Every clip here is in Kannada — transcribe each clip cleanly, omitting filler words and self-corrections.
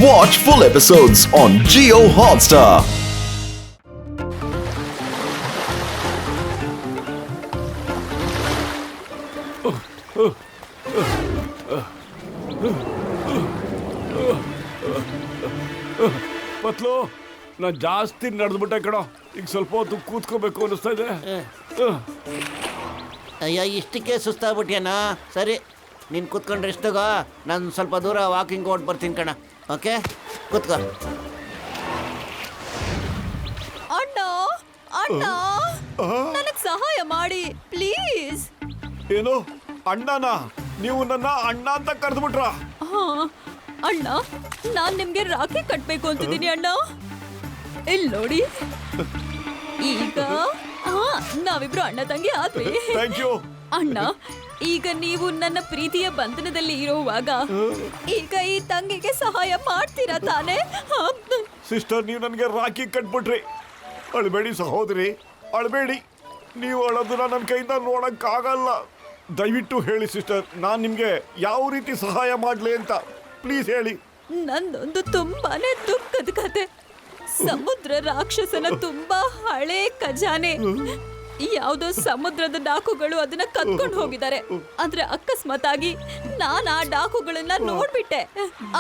Watch full episodes on Jio Hotstar. ಪತ್ಲು ನಾನು ಜಾಸ್ತಿ ನಡೆದ್ಬಿಟ್ಟೆ ಕಣೋ, ಈಗ ಸ್ವಲ್ಪ ಹೊತ್ತು ಕೂತ್ಕೋಬೇಕು ಅನ್ನಿಸ್ತಾ ಇದೆ. ಅಯ್ಯೋ ಇಷ್ಟಕ್ಕೆ ಸುಸ್ತಾಗ್ಬಿಟ್ಯಾನ. ಸರಿ ನೀನು ಕೂತ್ಕೊಂಡ್ರೆ ಎಷ್ಟುಗೋ, ನಾನು ಸ್ವಲ್ಪ ದೂರ ವಾಕಿಂಗ್ ಹೊಟ್ಟು ಬರ್ತೀನಿ ಕಣ. ಓಕೆ ಕೂತ್ಕೋ. ಅಣ್ಣ ಅಣ್ಣ ನನಗೆ ಸಹಾಯ ಮಾಡಿ ಪ್ಲೀಸ್. ಏನು ಅಣ್ಣನ? ನೀವು ನನ್ನ ಅಣ್ಣ ಅಂತ ಕರೆದ್ಬಿಟ್ರ? ಅಣ್ಣ ನಾನ್ ನಿಮ್ಗೆ ರಾಖಿ ಕಟ್ಬೇಕು ಅಂತಿದ್ದೀನಿ ಅಣ್ಣ. ಇಲ್ಲಿ ನೋಡಿ, ಈಗ ನಾವಿಬ್ರು ಅಣ್ಣ ತಂಗಿ ಆದ್ವಿ. ಥ್ಯಾಂಕ್ ಯು ಅಣ್ಣ, ಈಗ ನೀವು ನನ್ನ ಪ್ರೀತಿಯ ಬಂಧನದಲ್ಲಿ ಇರುವಾಗ ಈಗ ಈ ತಂಗಿಗೆ ಸಹಾಯ ಮಾಡ್ತೀರಾ ತಾನೇ? ಸಿಸ್ಟರ್, ನೀವು ನನಗೆ ರಾಖಿ ಕಟ್ಬಿಟ್ರಿ. ಅಳಬೇಡಿ ಸಹೋದರಿ, ಅಳಬೇಡಿ. ನೀವು ಅಳೋದನ್ನ ನನ್ನ ಕೈಯಿಂದ ನೋಡಕ್ಕಾಗಲ್ಲ. ದಯವಿಟ್ಟು ಹೇಳಿ ಸಿಸ್ಟರ್, ನಾನು ನಿಮಗೆ ಯಾವ ರೀತಿ ಸಹಾಯ ಮಾಡಲಿ ಅಂತ ಪ್ಲೀಸ್ ಹೇಳಿ. ನಂದೊಂದು ತುಂಬಾನೇ ದುಃಖದ ಕತೆ. ಸಮುದ್ರ ರಾಕ್ಷಸನ ತುಂಬಾ ಹಳೆ ಖಜಾನೆ. ಯಾವುದೋ ಸಮುದ್ರದ ಡಾಕುಗಳು ಅದನ್ನ ಕತ್ಕೊಂಡು ಹೋಗಿದ್ದಾರೆ. ಆದ್ರೆ ಅಕಸ್ಮಾತ್ ಆಗಿ ನಾನು ಆ ಡಾಕುಗಳನ್ನ ನೋಡ್ಬಿಟ್ಟೆ.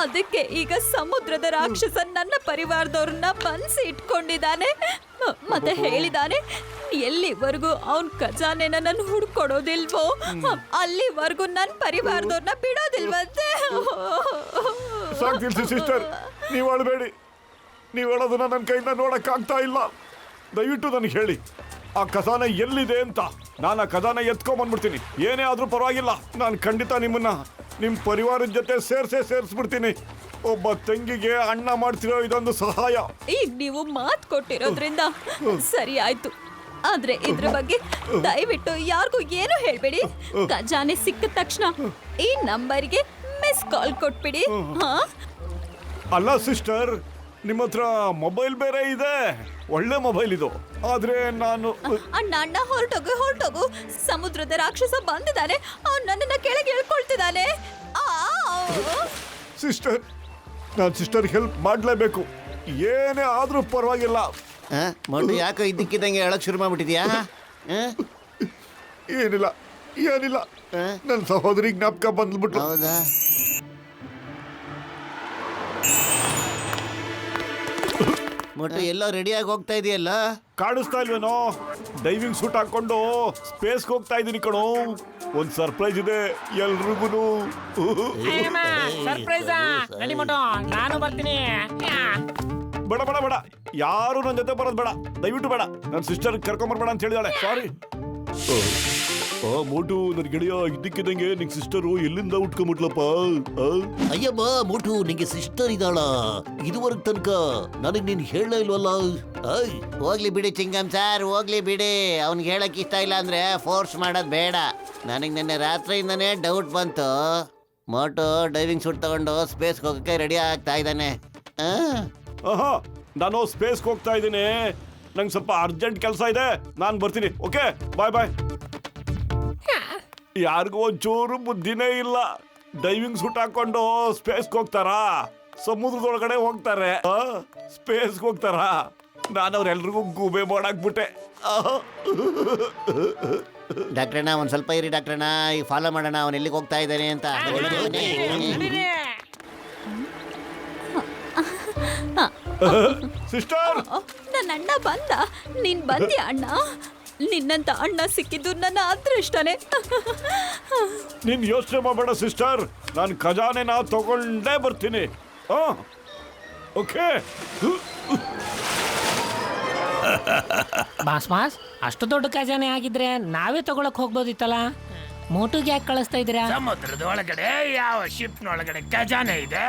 ಅದಕ್ಕೆ ಈಗ ಸಮುದ್ರದ ರಾಕ್ಷಸ ನನ್ನ ಪರಿವಾರದವ್ರನ್ನ ಬಂಧಿಸಿ ಇಟ್ಕೊಂಡಿದ್ದಾನೆ. ಮತ್ತೆ ಹೇಳಿದಾನೆ, ಎಲ್ಲಿವರೆಗೂ ಅವನ್ ಖಜಾನೆನ ನಾನು ಹುಡ್ಕೊಡೋದಿಲ್ವೋ ಅಲ್ಲಿವರೆಗೂ ನನ್ನ ಪರಿವಾರದವ್ರನ್ನ ಬಿಡೋದಿಲ್ವಂತೆ. ಸಾಕು ತಿಳಿಸಿ ಸಿಸ್ಟರ್, ನೀವು ಅಳಬೇಡಿ. ನೀವು ಹೇಳೋದನ್ನ ನನ್ನ ಕೈಯಿಂದ ನೋಡಕ್ಕಾಗ್ತಾ ಇಲ್ಲ. ದಯವಿಟ್ಟು ನನಗೆ ಹೇಳಿ, ಆ ಖಜಾನೆ ಎಲ್ಲಿದೆ ಅಂತ. ನಾನು ಆ ಖಜಾನೆ ಎತ್ಕೊಂಡ್ಬಂದ್ಬಿಡ್ತೀನಿ. ಏನೇ ಆದರೂ ಪರವಾಗಿಲ್ಲ, ನಾನು ಖಂಡಿತ ನಿಮ್ಮನ್ನ ನಿಮ್ಮ ಪರಿವಾರದ ಜೊತೆ ಸೇರಿಸ್ಬಿಡ್ತೀನಿ. ಒಬ್ಬ ತಂಗಿಗೆ ಅಣ್ಣ ಮಾಡ್ತಿರೋ ಇದೊಂದು ಸಹಾಯ. ಈಗ ನೀವು ಮಾತು ಕೊಟ್ಟಿರೋದ್ರಿಂದ ಸರಿ ಆಯ್ತು. ಆದ್ರೆ ಇದ್ರ ಬಗ್ಗೆ ದಯವಿಟ್ಟು ಯಾರಿಗೂ ಏನು ಹೇಳ್ಬೇಡಿ. ಖಜಾನೆ ಸಿಕ್ಕ ತಕ್ಷಣ ಈ ನಂಬರ್ಗೆ ಮಿಸ್ ಕಾಲ್ ಕೊಟ್ಬಿಡಿ. ಅಲ್ಲ ಸಿಸ್ಟರ್, ನಿಮ್ಮ ಹತ್ರ ಮೊಬೈಲ್ ಬೇರೆ ಇದೆ, ಒಳ್ಳೆ ಮೊಬೈಲ್ ಇದು. ಆದ್ರೆ ನಾನು ಅಣ್ಣ ಅಣ್ಣ ಹೊರಟೋಗು. ಸಮುದ್ರದ ರಾಕ್ಷಸ ಬಂದಿದ್ದಾನೆ. ಅವ್ನು ನನ್ನನ್ನ ಕೆಳಗೆ ಎಳ್ಕೊಳ್ತಿದ್ದಾನೆ. ಸಿಸ್ಟರ್, ನಾನು ಸಿಸ್ಟರ್ ಹೆಲ್ಪ್ ಮಾಡಲೇಬೇಕು. ಏನೇ ಆದ್ರೂ ಪರವಾಗಿಲ್ಲ. ಮೊನ್ನೆ ಯಾಕೋ ಇದ್ದಕ್ಕಿದ್ದಂಗೆ ಹೇಳಕ್ ಶುರು ಮಾಡ್ಬಿಟ್ಟಿದ್ಯಾ? ಏನಿಲ್ಲ ನನ್ನ ಸಹೋದರಿ ಜ್ಞಾಪಕ ಬಂದ್ಬಿಟ್ಟು. ಹೌದಾ? ಮೊಟ್ಟು ಎಲ್ಲೋ ರೆಡಿಯಾಗಿ ಹೋಗ್ತಾ ಇದೆಯಲ್ಲ? ಕಾಣಿಸ್ತಾ ಇಲ್ವೇನೋ? ಡೈವಿಂಗ್ ಸೂಟ್ ಹಾಕೊಂಡು ಸ್ಪೇಸ್ಗೆ ಹೋಗ್ತಾ ಇದ್ದೀನಿ ಕಣೋ. ಒಂದು ಸರ್ಪ್ರೈಸ್ ಇದೆ ಎಲ್ರಿಗೂ. ನಾನು ಬರ್ತೀನಿ. ಬೇಡ, ಯಾರು ನನ್ನ ಜೊತೆ ಬರೋದು ಬೇಡ, ದಯವಿಟ್ಟು ಬೇಡ. ನನ್ನ ಸಿಸ್ಟರ್ ಕರ್ಕೊಂಬರ್ಬೇಡ ಅಂತ ಹೇಳಿದಾಳೆ. ಸಾರಿ. ಮೋಟು, ನನ್ನ ಗೆಳೆಯ ಇದ್ದಕ್ಕಿದ್ದಂಗೆ ನಿಂಗೆ ಸಿಸ್ಟರು ಎಲ್ಲಿಂದ ಉಟ್ಕೊಂಬಿಟ್ಲಪ್ಪ? ಅಯ್ಯಮ್ಮ ಮೋಟು, ನಿಂಗೆ ಸಿಸ್ಟರ್ ಇದ್ದಾಳ? ಇದುವರೆಗೆ ತನಕ ನನಗೆ ನೀನು ಹೇಳಲೇ ಇಲ್ವಲ್ಲ? ಹೋಗ್ಲಿ ಬಿಡಿ ಚಿಂಗಮ್ ಸಾರ್, ಹೋಗ್ಲಿ ಬಿಡಿ. ಅವ್ನಿಗೆ ಹೇಳಕ್ ಇಷ್ಟ ಇಲ್ಲ ಅಂದ್ರೆ ಫೋರ್ಸ್ ಮಾಡೋದು ಬೇಡ. ನನಗೆ ನಿನ್ನೆ ರಾತ್ರಿಯಿಂದನೇ ಡೌಟ್ ಬಂತು. ಮೋಟು ಡೈವಿಂಗ್ ಸೂಟ್ ತಗೊಂಡು ಸ್ಪೇಸ್ಗೆ ಹೋಗಕ್ಕೆ ರೆಡಿ ಆಗ್ತಾ ಇದ್ದಾನೆ. ನಾನು ಸ್ಪೇಸ್ಗೆ ಹೋಗ್ತಾ ಇದ್ದೀನಿ. ನಂಗೆ ಸ್ವಲ್ಪ ಅರ್ಜೆಂಟ್ ಕೆಲಸ ಇದೆ, ನಾನು ಬರ್ತೀನಿ. ಓಕೆ, ಬಾಯ್. ಯಾರಿಗೂ ಒಂಚೂರು ಬುದ್ಧಿನೇ ಇಲ್ಲ. ಡೈವಿಂಗ್ ಸೂಟ್ ಹಾಕೊಂಡು ಸ್ಪೇಸ್ಗೆ ಹೋಗ್ತಾರಾ? ಸಮುದ್ರದೊಳಗಡೆ ಹೋಗ್ತಾರೆ, ಸ್ಪೇಸ್ಗೆ ಹೋಗ್ತಾರಾ? ನಾನು ಅವ್ರೆಲ್ರಿಗೂ ಗೂಬೆ ಮಾಡಾಕ್ಬಿಟ್ಟೆ. ಡಾಕ್ಟ್ರಣ್ಣ, ಒಂದು ಸ್ವಲ್ಪ ಇರಿ ಡಾಕ್ಟ್ರಣ್ಣ, ಈಗ ಫಾಲೋ ಮಾಡೋಣ ಅವನು ಎಲ್ಲಿಗೆ ಹೋಗ್ತಾ ಇದ್ದಾನೆ ಅಂತ. ಸಿಸ್ಟರ್, ನನ್ನ ಅಣ್ಣ ಬಂದ. ನೀನ್ ಬಂದ್ಯಾ ಅಣ್ಣ? ನಿನ್ನಂತ ಅಣ್ಣ ಸಿಕ್ಕಿದ್ದು ನನ್ನ ಅದೃಷ್ಟನೇ. ನೀನ್ ಯೋಚನೆ ಮಾಡಬೇಡ ಸಿಸ್ಟರ್, ನಾನು ಖಜಾನೆನ ತಗೊಂಡೇ ಬರ್ತೀನಿ. ಓಕೆ. ಬಾಸ್, ಅಷ್ಟು ದೊಡ್ಡ ಖಜಾನೆ ಆಗಿದ್ರೆ ನಾವೇ ತಗೊಳಕ್ ಹೋಗ್ಬೋದಿತ್ತಲ್ಲ. ಮೋಟುಗೆ ಯಾಕೆ ಕಳಿಸ್ತಾ ಇದ್ದೀರಾ? ಸಮುದ್ರದ ಒಳಗಡೆ ಯಾವ ಶಿಪ್ ನೊಳಗಡೆ ಖಜಾನೆ ಇದೆ,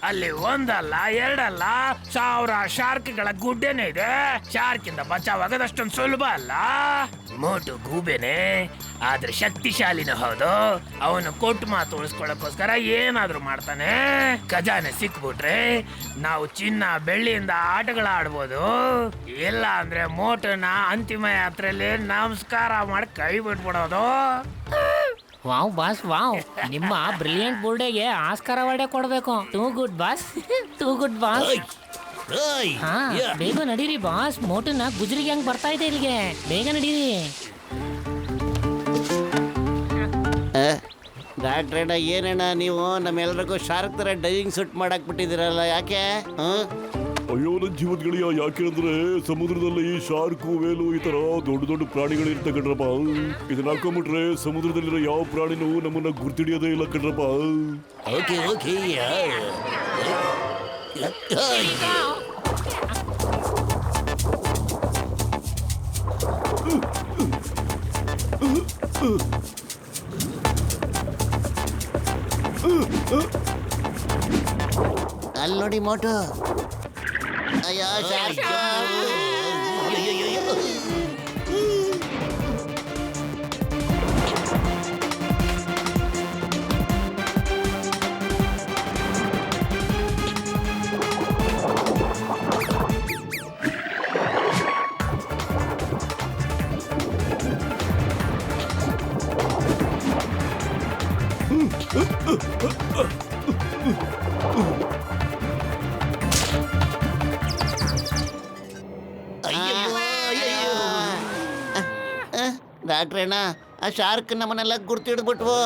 ಅಲ್ಲಿ ಒಂದಲ್ಲ ಎರಡಲ್ಲ 1000 ಶಾರ್ಕ್ಗಳ ಗುಡ್ಡೆನೆ ಇದೆ. ಶಾರ್ಕಿಂದ ಬಚಾವಾಗೋದು ಅಷ್ಟೊಂದು ಸುಲಭ ಅಲ್ಲ. ಮೋಟು ಗೂಬೆನೆ, ಆದ್ರೆ ಶಕ್ತಿಶಾಲಿನೂ ಹೌದು. ಅವನು ಕೊಟ್ಟು ಮಾತು ಉಳಿಸ್ಕೊಳ್ಳೋಕ್ಕೋಸ್ಕರ ಏನಾದ್ರೂ ಮಾಡ್ತಾನೆ. ಖಜಾನೆ ಸಿಕ್ಬಿಟ್ರೆ ನಾವು ಚಿನ್ನ ಬೆಳ್ಳಿಯಿಂದ ಆಟಗಳ ಆಡ್ಬೋದು. ಇಲ್ಲ ಅಂದ್ರೆ ಮೋಟುನ ಅಂತಿಮ ಯಾತ್ರೆಯಲ್ಲಿ ನಮಸ್ಕಾರ ಮಾಡಿ ಕೈ ಬಿಟ್ಬಿಡೋದು. ವಾವ್ ಬಾಸ್ ವಾವ್, ನಿಮ್ಮ ಬ್ರಿಲಿಯಂಟ್ ಬೋರ್ಡೆಗೆ ಆಸ್ಕಾರ ಅವಾರ್ಡೇ ಕೊಡ್ಬೇಕು. Too good boss, too good boss. ಏಯ್, ಹಾ ಯಾ. ಬೇಗ ನಡೀರಿ ಬಾಸ್, ಮೋಟುನ ಗುಜ್ರಿಗೆ ಹೆಂಗ್ ಬರ್ತಾ ಇದೆ ಇಲ್ಲಿಗೆ, ಬೇಗ ನಡೀರಿ. ಡಾಕ್ಟ್ರಣ್ಣ ಏನಣ್ಣ ನೀವು ನಮ್ಮೆಲ್ಲರಿಗೂ ಶಾರ್ಕ್ ತರ ಡೈವಿಂಗ್ ಸೂಟ್ ಮಾಡಕ್ ಬಿಟ್ಟಿದ್ದೀರಲ್ಲ, ಯಾಕೆ? ಅಯ್ಯೋ ನನ್ನ ಜೀವದ್ಗಳಿಯ, ಯಾಕೆಂದ್ರೆ ಸಮುದ್ರದಲ್ಲಿ ಶಾರ್ಕು, ವೇಲು ಈ ತರ ದೊಡ್ಡ ದೊಡ್ಡ ಪ್ರಾಣಿಗಳು ಇರ್ತ ಕಣ್ರಪ್ಪ. ಇದನ್ನ ಹಾಕೊಂಡ್ಬಿಟ್ರೆ ಸಮುದ್ರದಲ್ಲಿರೋ ಯಾವ ಪ್ರಾಣಿನೂ ನಮ್ಮನ್ನ ಗುರ್ತಿಡಿಯೋದೇ ಇಲ್ಲ ಕಣ್ರಪ್ಪ. Okay okay. ಅಲ್ಲಿ ನೋಡಿ ಮೋಟು. ಅಯ್ಯೋ ಶಾರ್ಕ್. ಡಾಕ್ಟ್ರಣ್ಣ, ಆ ಶಾರ್ಕ್ ನಮ್ಮನ್ನೆಲ್ಲ ಗುರ್ತಿಡ್ಬಿಟ್ವು.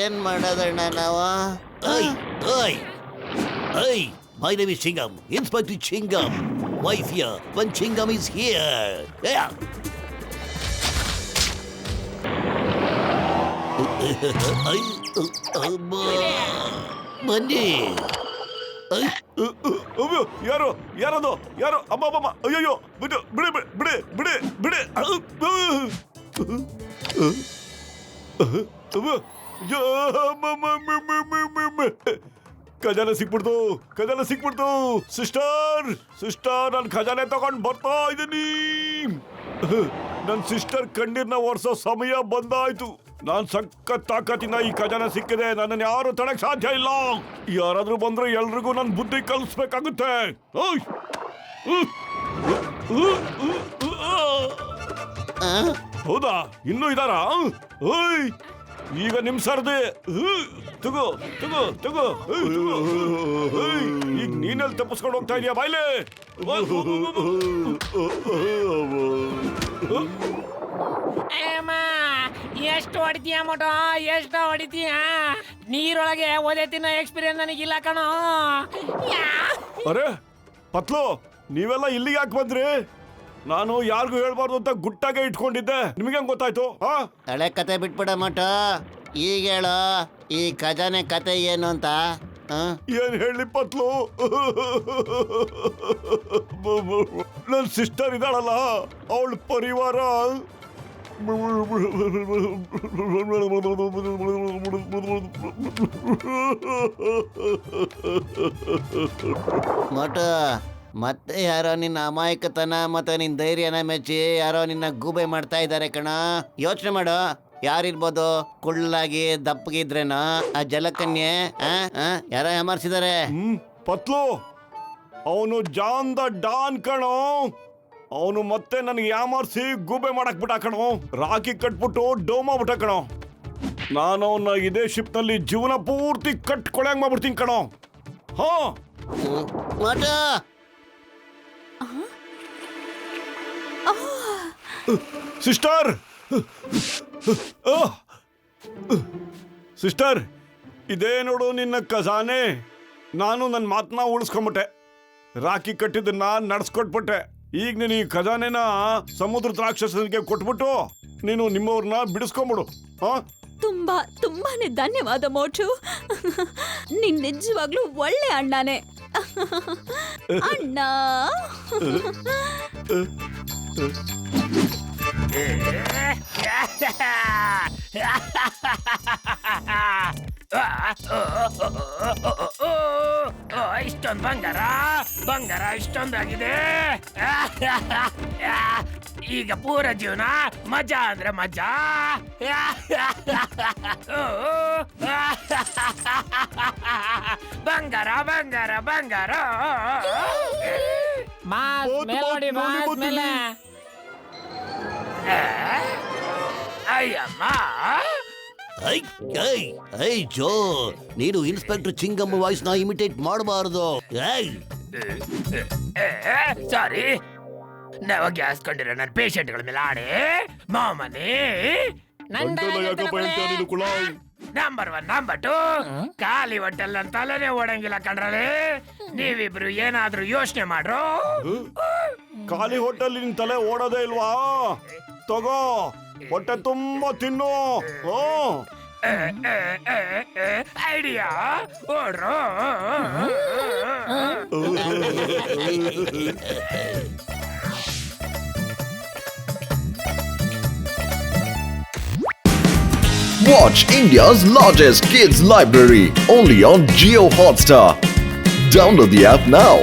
ಏನ್ ಮಾಡೋದಣ್ಣ ನಾವು? My name is Chingam, Inspector Chingam. Wife here, when Chingam is here. Yeah. ಬನ್ನಿ. ಯಾರು ಯಾರದು ಯಾರು? ಅಮ್ಮ ಅಯ್ಯಯ್ಯೋ, ಬಿಡು ಬಿಡಿ ಬಿಡಿ ಬಿಡಿ ಬಿಡಿ. ಖಜಾನೆ ಸಿಕ್ಬಿಡ್ತು, ಖಜಾನೆ ಸಿಕ್ಬಿಡ್ತು. ಸಿಸ್ಟರ್ ಸಿಸ್ಟರ್, ನಾನು ಖಜಾನೆ ತಗೊಂಡು ಬರ್ತಾ ಇದ್ದೀನಿ. ನನ್ನ ಸಿಸ್ಟರ್ ಕಣ್ಣೀರ್ನ ಒರೆಸೋ ಸಮಯ ಬಂದಾಯ್ತು. ನಾನ್ ಸಖತ್ ತಾಕತ್ತಿನ ಈ ಖಜಾನೆ ಸಿಕ್ಕಿದೆ, ನನ್ನನ್ನು ಯಾರು ತಡಕ್ ಸಾಧ್ಯ ಇಲ್ಲ. ಯಾರಾದ್ರೂ ಬಂದ್ರೆ ಎಲ್ರಿಗೂ ನನ್ ಬುದ್ಧಿ ಕಲಿಸ್ಬೇಕಾಗುತ್ತೆ. ಹೌದಾ, ಇನ್ನೂ ಇದಾರಾ? ಈಗ ನಿಮ್ ಸರ್ದೆ. ತಗೋ ತಗೋ ತಗೋ. ಈಗ ನೀನಲ್ಲಿ ತಪ್ಪಿಸ್ಕೊಂಡು ಹೋಗ್ತಾ ಇದೀಯ ಬಾಯ್ಲೆ. ಎಷ್ಟು ಹೊಡಿತೀಯ ಮೋಟೋ, ಎಷ್ಟು ಹೊಡಿತೀಯ? ನೀರೊಳಗೆ ಓದೇ ತಿನ್ನೋ ಎಕ್ಸ್ಪೀರಿಯನ್ಸ್ ನನಗಿಲ್ಲ ಕಣೋ. ಅರೆ ಪತ್ಲು, ನೀವೆಲ್ಲ ಇಲ್ಲಿಗೆ ಯಾಕೆ ಬಂದ್ರಿ? ನಾನು ಯಾರಿಗೂ ಹೇಳ್ಬಾರ್ದು ಅಂತ ಗುಟ್ಟಾಗೆ ಇಟ್ಕೊಂಡಿದ್ದೆ, ನಿಮಗೆ ಹೆಂಗ್ ಗೊತ್ತಾಯ್ತು? ಹಳೆ ಕತೆ ಬಿಟ್ಬಿಡ ಮಟ, ಈಗ ಹೇಳು ಈ ಖಜಾನೆ ಕತೆ ಏನು ಅಂತ. ಏನ್ ಹೇಳಿ ಪತ್ಲು, ನನ್ನ ಸಿಸ್ಟರ್ ಇದ್ದಾಳಲ್ಲ, ಅವಳ ಪರಿವಾರ ಮಟ, ಮತ್ತೆ ಯಾರೋ ನಿನ್ನ ಅಮಾಯಕತನ ಮತ್ತೆ ನಿನ್ನ ಧೈರ್ಯನ ಮೆಚ್ಚಿ ಯಾರೋ ನಿನ್ನ ಗೂಬೆ ಮಾಡ್ತಾ ಇದ್ದಾರೆ ಕಣ. ಯೋಚನೆ ಮಾಡು, ಯಾರಿರ್ಬೋದು? ಕುಳ್ಳಾಗಿ ದಪ್ಪಗಿದ್ರೇನೋ ಆ ಜಲಕನ್ಯೆ ಯಾರೋ ಯಾಮಾರಿಸಿದ್ದಾರೆ. ಪತ್ಲು, ಅವನು ಜಾನ್ ದ ಡಾನ್ ಕಣೋ. ಅವನು ಮತ್ತೆ ನನಗೆ ಯಾಮಾರಿಸಿ ಗೂಬೆ ಮಾಡಕ್ ಬಿಟ್ಟ ಕಣೋ. ರಾಕಿ ಕಟ್ಬಿಟ್ಟು ಡೋಮ ಬಿಟ್ಟ ಕಣೋ. ನಾನು ಅವನ್ನ ಇದೇ ಶಿಪ್ ನಲ್ಲಿ ಜೀವನ ಪೂರ್ತಿ ಕಟ್ಕೊಳಂಗ್ ಮಾಡ್ಬಿಡ್ತೀನಿ ಕಣೋ. ಹಾ ಮಟ, ಸಿಸ್ಟರ್ ಸಿಸ್ಟರ್, ಇದೇ ನೋಡು ನಿನ್ನ ಖಜಾನೆ. ನಾನು ನನ್ನ ಮಾತನ್ನ ಉಳಿಸ್ಕೊಂಬಿಟ್ಟೆ, ರಾಖಿ ಕಟ್ಟಿದ್ದನ್ನ ನಡೆಸ್ಕೊಟ್ಬಿಟ್ಟೆ. ಈಗ ನೀನು ಈ ಖಜಾನೆನ ಸಮುದ್ರ ರಾಕ್ಷಸನಿಗೆ ಕೊಟ್ಬಿಟ್ಟು ನೀನು ನಿಮ್ಮವ್ರನ್ನ ಬಿಡಿಸ್ಕೊಂಬಿಡು. ತುಂಬಾನೇ ಧನ್ಯವಾದ ಮೋಟು. ನೀನ್ ನಿಜವಾಗ್ಲೂ ಒಳ್ಳೆ ಅಣ್ಣನೇ ಅಣ್ಣ. ಇಷ್ಟೊಂದು ಬಂಗಾರ ಇಷ್ಟೊಂದಾಗಿದೆ. ಈಗ ಪೂರ ಜೀವನ ಮಜಾ ಅಂದ್ರೆ ಮಜಾ. ಬಂಗಾರ ಬಂಗಾರ ಬಂಗಾರ. ಅಯ್ಯಮ್ಮ ಐ ಐ ಐ ಜೋ, ನೀನು ಇನ್ಸ್ಪೆಕ್ಟರ್ ಚಿಂಗಮ್ಮ ವಾಯ್ಸ್ ನ ಇಮಿಟೇಟ್ ಮಾಡಬಾರದು. ಸಾರಿ, ನಾವು ಗ್ಯಾಸ್ಕೊಂಡಿರೋ ನನ್ನ ಪೇಷಂಟ್ಗಳ ಮೇಲೆ ಆಡಿ ಮಾಮನಿ. ನಂಬರ್ 1 ನಂಬರ್ 2 ಖಾಲಿ ಹೊಟ್ಟೆಲ್ ನನ್ನ ತಲೆನೇ ಓಡಂಗಿಲ್ಲ ಕಣ್ರಲ್ಲಿ. ನೀವಿಬ್ರು ಏನಾದ್ರೂ ಯೋಚನೆ ಮಾಡ್ರು. ಖಾಲಿ ಹೋಟೆಲ್ ನಿನ್ ತಲೆ ಓಡೋದೇ ಇಲ್ವಾ? ತಗೋ, ಹೊಟ್ಟೆ ತುಂಬಾ ತಿನ್ನು. Idea ಓಡ್ರು. Watch India's largest kids library only on Jio Hotstar. Download the app now.